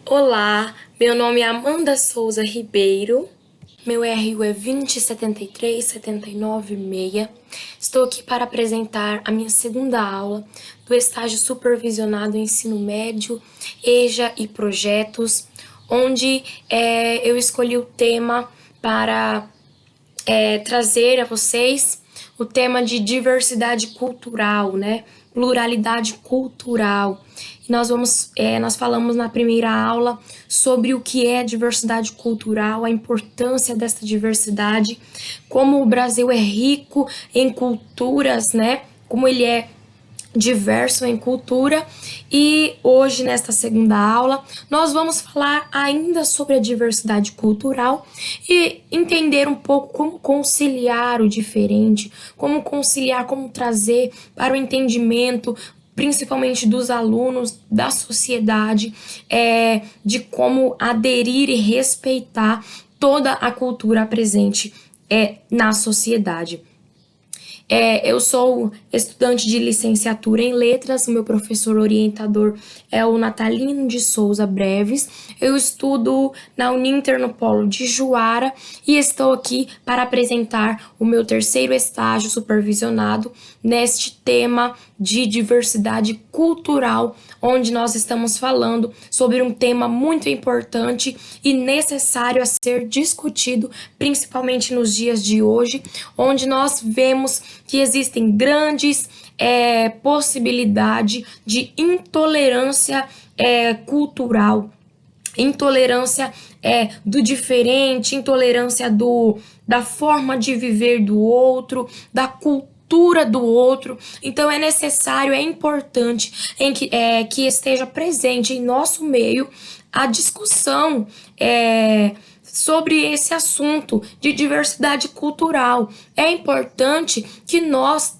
Olá, meu nome é Amanda Souza Ribeiro, meu RU é 2073796. Estou aqui para apresentar a minha segunda aula do estágio supervisionado em ensino médio, EJA e projetos, onde eu escolhi o tema para trazer a vocês o tema de diversidade cultural, né? Pluralidade cultural. E nós falamos na primeira aula sobre o que é diversidade cultural, a importância dessa diversidade, como o Brasil é rico em culturas, né? Como ele é diverso em cultura. E hoje, nesta segunda aula, nós vamos falar ainda sobre a diversidade cultural e entender um pouco como conciliar o diferente, como conciliar, como trazer para o entendimento, principalmente dos alunos, da sociedade, de como aderir e respeitar toda a cultura presente na sociedade. Eu sou estudante de licenciatura em letras, o meu professor orientador é o Natalino de Souza Breves. Eu estudo na Uninter no Polo de Juara e estou aqui para apresentar o meu terceiro estágio supervisionado neste tema de diversidade cultural, onde nós estamos falando sobre um tema muito importante e necessário a ser discutido, principalmente nos dias de hoje, onde nós vemos que existem grandes possibilidades de intolerância cultural, intolerância do diferente, intolerância da forma de viver do outro, da cultura do outro. Então é necessário, é importante que esteja presente em nosso meio a discussão sobre esse assunto de diversidade cultural. É importante que nós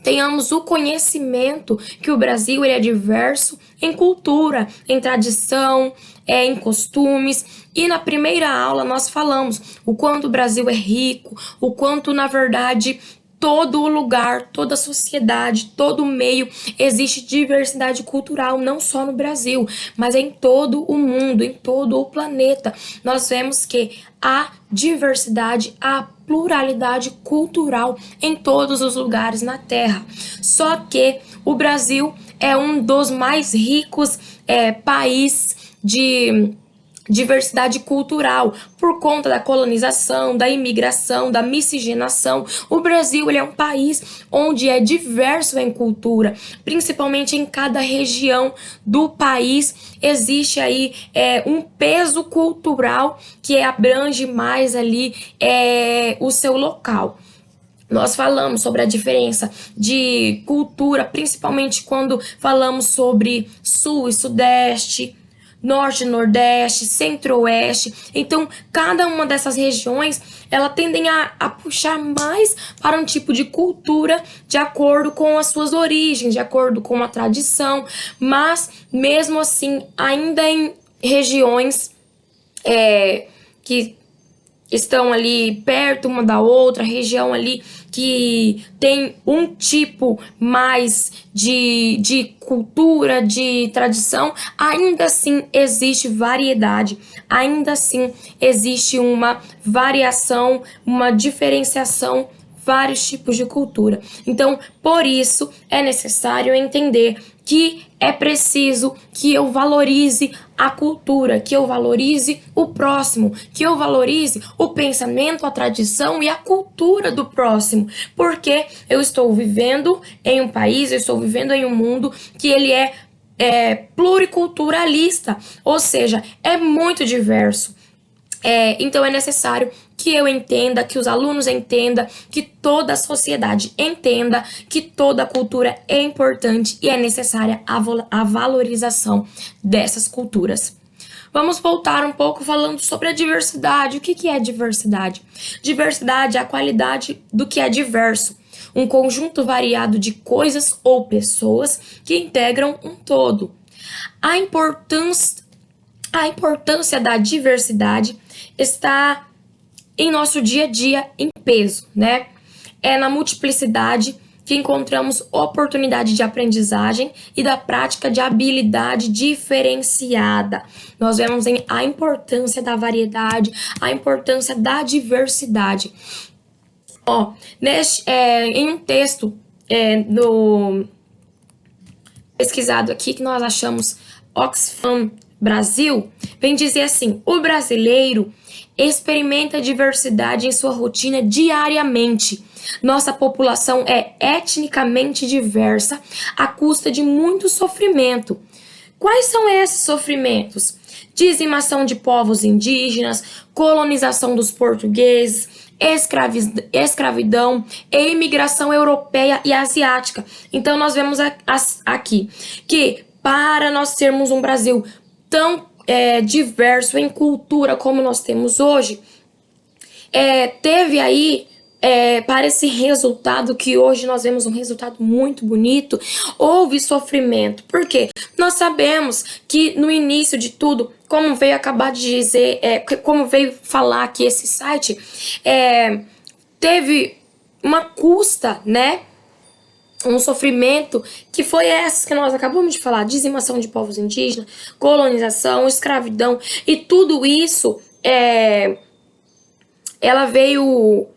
tenhamos o conhecimento que o Brasil ele é diverso em cultura, em tradição, em costumes. E na primeira aula nós falamos o quanto o Brasil é rico, o quanto, na verdade, todo o lugar, toda a sociedade, todo o meio, existe diversidade cultural, não só no Brasil, mas em todo o mundo, em todo o planeta. Nós vemos que há diversidade, há pluralidade cultural em todos os lugares na Terra. Só que o Brasil é um dos mais ricos países de diversidade cultural por conta da colonização, da imigração, da miscigenação. O Brasil ele é um país onde é diverso em cultura, principalmente em cada região do país existe aí um peso cultural que abrange mais ali o seu local. Nós falamos sobre a diferença de cultura, principalmente quando falamos sobre sul e sudeste, norte e nordeste, centro-oeste. Então, cada uma dessas regiões, ela tendem a puxar mais para um tipo de cultura de acordo com as suas origens, de acordo com a tradição, mas mesmo assim, ainda em regiões que estão ali perto uma da outra, região ali que tem um tipo mais de cultura, de tradição, ainda assim existe variedade, ainda assim existe uma variação, uma diferenciação, vários tipos de cultura. Então, por isso, é necessário entender que é preciso que eu valorize a cultura, que eu valorize o próximo, que eu valorize o pensamento, a tradição e a cultura do próximo, porque eu estou vivendo em um país, eu estou vivendo em um mundo que ele é pluriculturalista, ou seja, é muito diverso. Então é necessário que eu entenda, que os alunos entendam, que toda a sociedade entenda que toda a cultura é importante e é necessária a valorização dessas culturas. Vamos voltar um pouco falando sobre a diversidade. O que é diversidade? Diversidade é a qualidade do que é diverso, um conjunto variado de coisas ou pessoas que integram um todo. A importância da diversidade está em nosso dia a dia em peso, né? É na multiplicidade que encontramos oportunidade de aprendizagem e da prática de habilidade diferenciada. Nós vemos a importância da variedade, a importância da diversidade. Em um texto pesquisado aqui, que nós achamos Oxfam Brasil, vem dizer assim: o brasileiro experimenta diversidade em sua rotina diariamente. Nossa população é etnicamente diversa à custa de muito sofrimento. Quais são esses sofrimentos? Dizimação de povos indígenas, colonização dos portugueses, escravidão e imigração europeia e asiática. Então, nós vemos aqui que para nós termos um Brasil tão diverso em cultura como nós temos hoje, teve aí, para esse resultado que hoje nós vemos um resultado muito bonito, houve sofrimento. Por quê? Nós sabemos que no início de tudo, como veio acabar de dizer, como veio falar aqui esse site, teve uma custa, né? Um sofrimento que foi essa que nós acabamos de falar: dizimação de povos indígenas, colonização, escravidão, e tudo isso ela veio,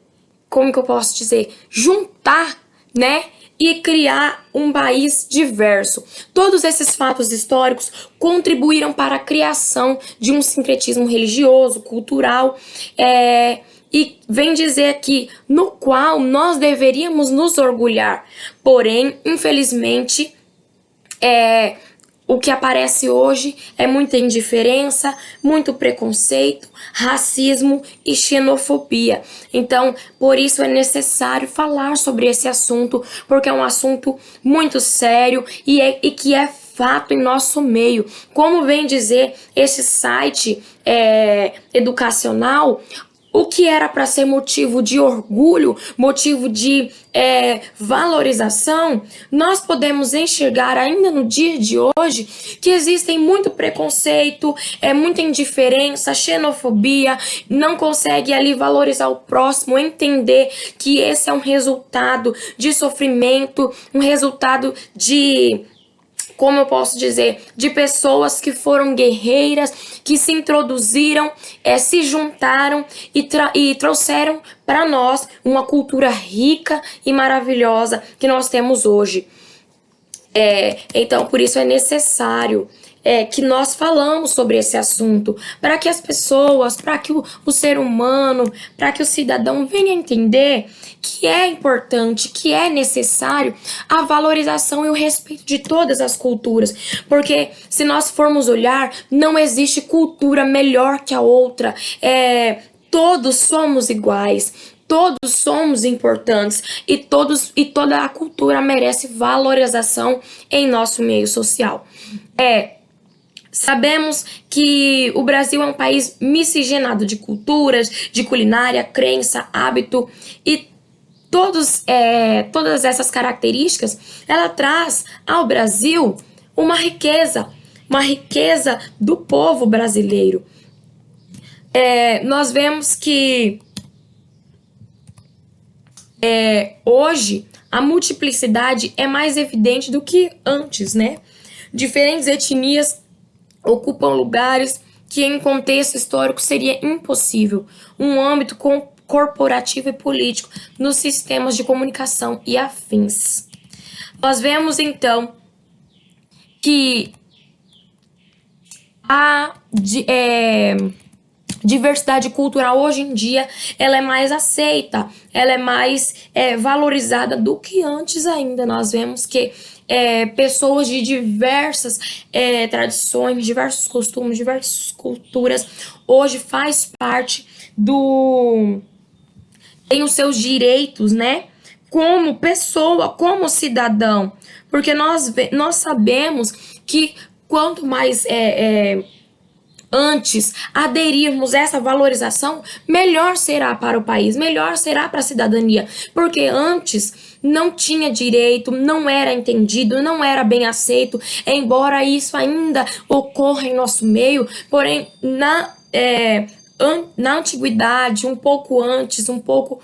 como que eu posso dizer, juntar, né, e criar um país diverso. Todos esses fatos históricos contribuíram para a criação de um sincretismo religioso, cultural, e vem dizer aqui, no qual nós deveríamos nos orgulhar. Porém, infelizmente, o que aparece hoje é muita indiferença, muito preconceito, racismo e xenofobia. Então, por isso é necessário falar sobre esse assunto, porque é um assunto muito sério e que é fato em nosso meio. Como vem dizer esse site educacional, o que era para ser motivo de orgulho, motivo de valorização, nós podemos enxergar ainda no dia de hoje que existem muito preconceito, muita indiferença, xenofobia, não consegue ali valorizar o próximo, entender que esse é um resultado de sofrimento, um resultado de, como eu posso dizer, de pessoas que foram guerreiras, que se introduziram, se juntaram e trouxeram para nós uma cultura rica e maravilhosa que nós temos hoje. Então, por isso é necessário que nós falamos sobre esse assunto, para que as pessoas, para que o ser humano, para que o cidadão venha entender que é importante, que é necessário a valorização e o respeito de todas as culturas, porque se nós formos olhar, não existe cultura melhor que a outra, todos somos iguais. Todos somos importantes e toda a cultura merece valorização em nosso meio social. Sabemos que o Brasil é um país miscigenado de culturas, de culinária, crença, hábito, e todas essas características, ela traz ao Brasil uma riqueza do povo brasileiro. Nós vemos que hoje a multiplicidade é mais evidente do que antes, né? Diferentes etnias ocupam lugares que em contexto histórico seria impossível. Um âmbito corporativo e político nos sistemas de comunicação e afins. Nós vemos então que a diversidade cultural hoje em dia ela é mais aceita, ela é mais valorizada do que antes ainda. Nós vemos que pessoas de diversas tradições, diversos costumes, diversas culturas hoje faz parte tem os seus direitos, né? Como pessoa, como cidadão, porque nós sabemos que quanto mais antes aderirmos a essa valorização, melhor será para o país, melhor será para a cidadania, porque antes não tinha direito, não era entendido, não era bem aceito, embora isso ainda ocorra em nosso meio, porém na antiguidade, um pouco antes, um pouco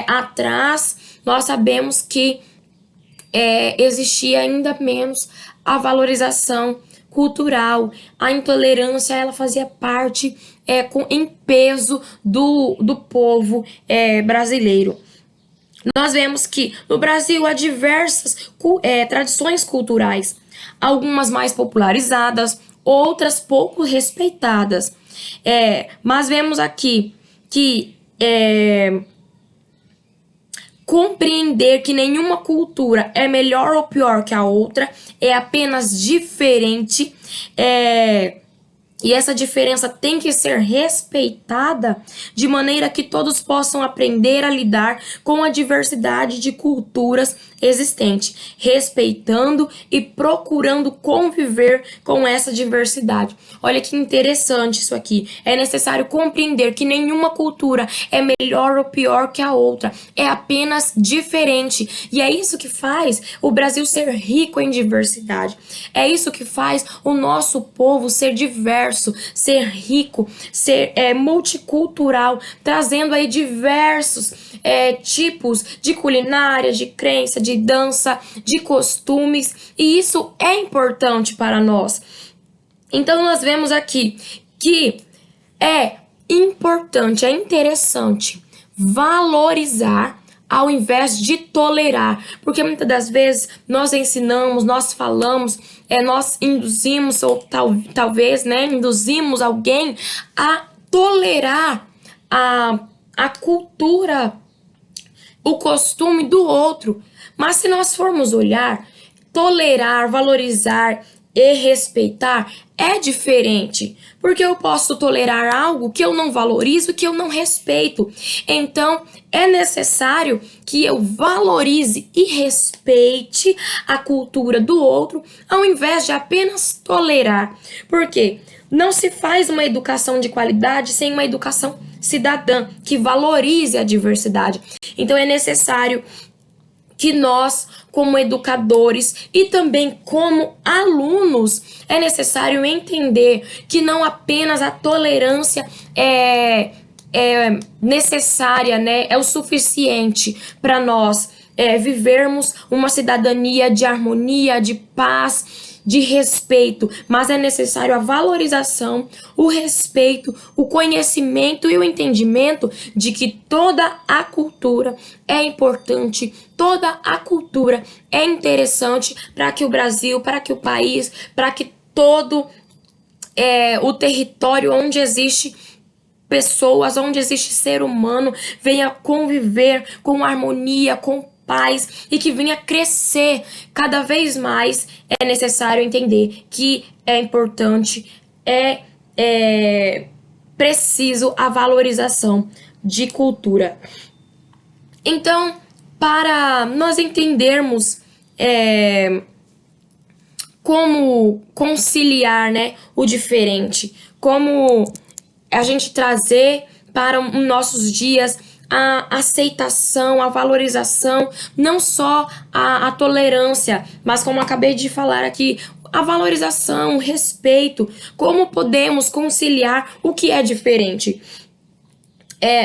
atrás, nós sabemos que existia ainda menos a valorização cultural. A intolerância, ela fazia parte em peso do povo brasileiro. Nós vemos que no Brasil há diversas tradições culturais, algumas mais popularizadas, outras pouco respeitadas. Mas vemos aqui que compreender que nenhuma cultura é melhor ou pior que a outra, é apenas diferente, e essa diferença tem que ser respeitada de maneira que todos possam aprender a lidar com a diversidade de culturas existente, respeitando e procurando conviver com essa diversidade. Olha que interessante isso aqui. É necessário compreender que nenhuma cultura é melhor ou pior que a outra, é apenas diferente. E é isso que faz o Brasil ser rico em diversidade. É isso que faz o nosso povo ser diverso, ser rico, ser multicultural, trazendo aí diversos tipos de culinária, de crença, de dança, de costumes, e isso é importante para nós. Então nós vemos aqui que é importante, é interessante valorizar ao invés de tolerar, porque muitas das vezes nós ensinamos, nós falamos, nós induzimos ou talvez, induzimos alguém a tolerar a cultura, o costume do outro. Mas se nós formos olhar, tolerar, valorizar e respeitar é diferente, porque eu posso tolerar algo que eu não valorizo, que eu não respeito. Então, é necessário que eu valorize e respeite a cultura do outro, ao invés de apenas tolerar. Porque não se faz uma educação de qualidade sem uma educação cidadã que valorize a diversidade. Então, é necessário que nós, como educadores e também como alunos, é necessário entender que não apenas a tolerância é necessária, é o suficiente para nós vivermos uma cidadania de harmonia, de paz, de respeito, mas é necessário a valorização, o respeito, o conhecimento e o entendimento de que toda a cultura é importante, toda a cultura é interessante para que o Brasil, para que o país, para que todo o território onde existe pessoas, onde existe ser humano, venha conviver com harmonia, com paz e que venha crescer cada vez mais. É necessário entender que é importante, preciso a valorização de cultura. Então, para nós entendermos como conciliar, o diferente, como a gente trazer para os nossos dias a aceitação, a valorização, não só a tolerância, mas como acabei de falar aqui, a valorização, o respeito, como podemos conciliar o que é diferente.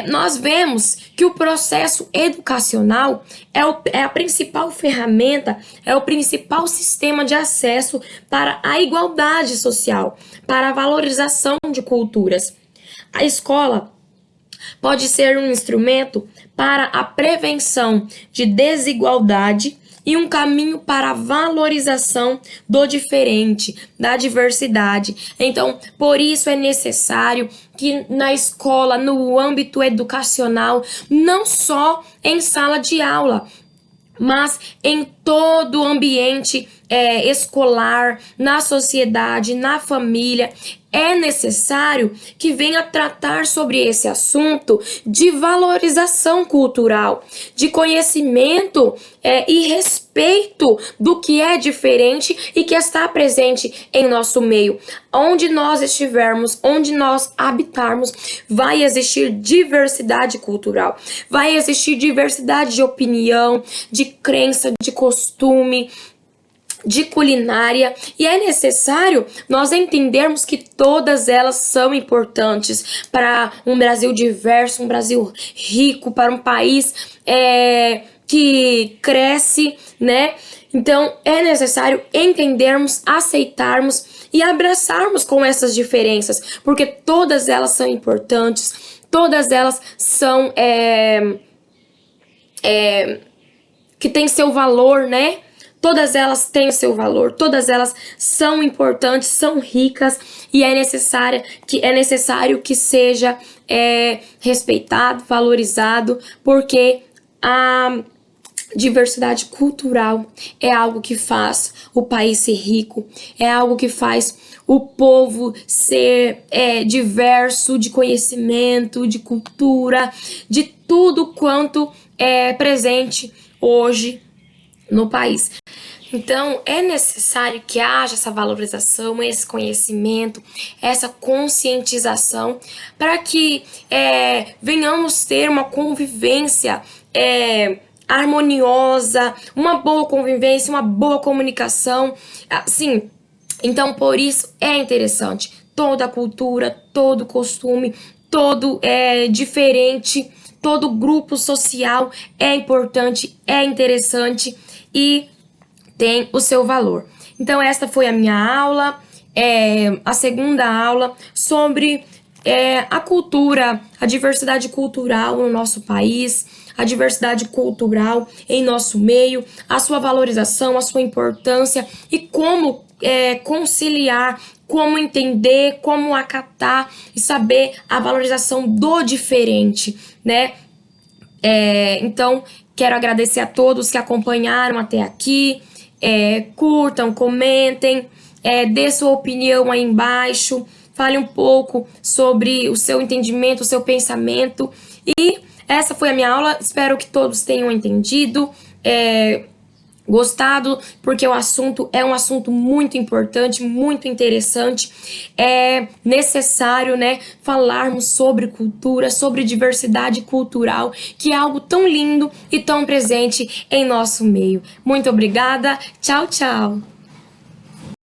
Nós vemos que o processo educacional é a principal ferramenta, é o principal sistema de acesso para a igualdade social, para a valorização de culturas. A escola pode ser um instrumento para a prevenção de desigualdade e um caminho para a valorização do diferente, da diversidade. Então, por isso é necessário que na escola, no âmbito educacional, não só em sala de aula, mas em todo o ambiente escolar, na sociedade, na família, é necessário que venha tratar sobre esse assunto de valorização cultural, de conhecimento e respeito do que é diferente e que está presente em nosso meio. Onde nós estivermos, onde nós habitarmos, vai existir diversidade cultural, vai existir diversidade de opinião, de crença, de costume, de culinária, e é necessário nós entendermos que todas elas são importantes para um Brasil diverso, um Brasil rico, para um país que cresce, né? Então, é necessário entendermos, aceitarmos e abraçarmos com essas diferenças, porque todas elas são importantes, todas elas são que têm seu valor, né? Todas elas têm o seu valor, todas elas são importantes, são ricas e é necessário que seja respeitado, valorizado, porque a diversidade cultural é algo que faz o país ser rico, é algo que faz o povo ser diverso de conhecimento, de cultura, de tudo quanto é presente hoje no país. Então, é necessário que haja essa valorização, esse conhecimento, essa conscientização, para que venhamos ter uma convivência harmoniosa, uma boa convivência, uma boa comunicação, assim. Então, por isso é interessante. Toda cultura, todo costume, todo diferente, todo grupo social é importante, é interessante e tem o seu valor. Então, esta foi a minha aula, a segunda aula sobre a cultura, a diversidade cultural no nosso país, a diversidade cultural em nosso meio, a sua valorização, a sua importância e como conciliar, como entender, como acatar e saber a valorização do diferente, né? Então, quero agradecer a todos que acompanharam até aqui. Curtam, comentem, dê sua opinião aí embaixo, fale um pouco sobre o seu entendimento, o seu pensamento. E essa foi a minha aula, espero que todos tenham entendido, gostado, porque o assunto é um assunto muito importante, muito interessante. É necessário, né, falarmos sobre cultura, sobre diversidade cultural, que é algo tão lindo e tão presente em nosso meio. Muito obrigada, tchau, tchau!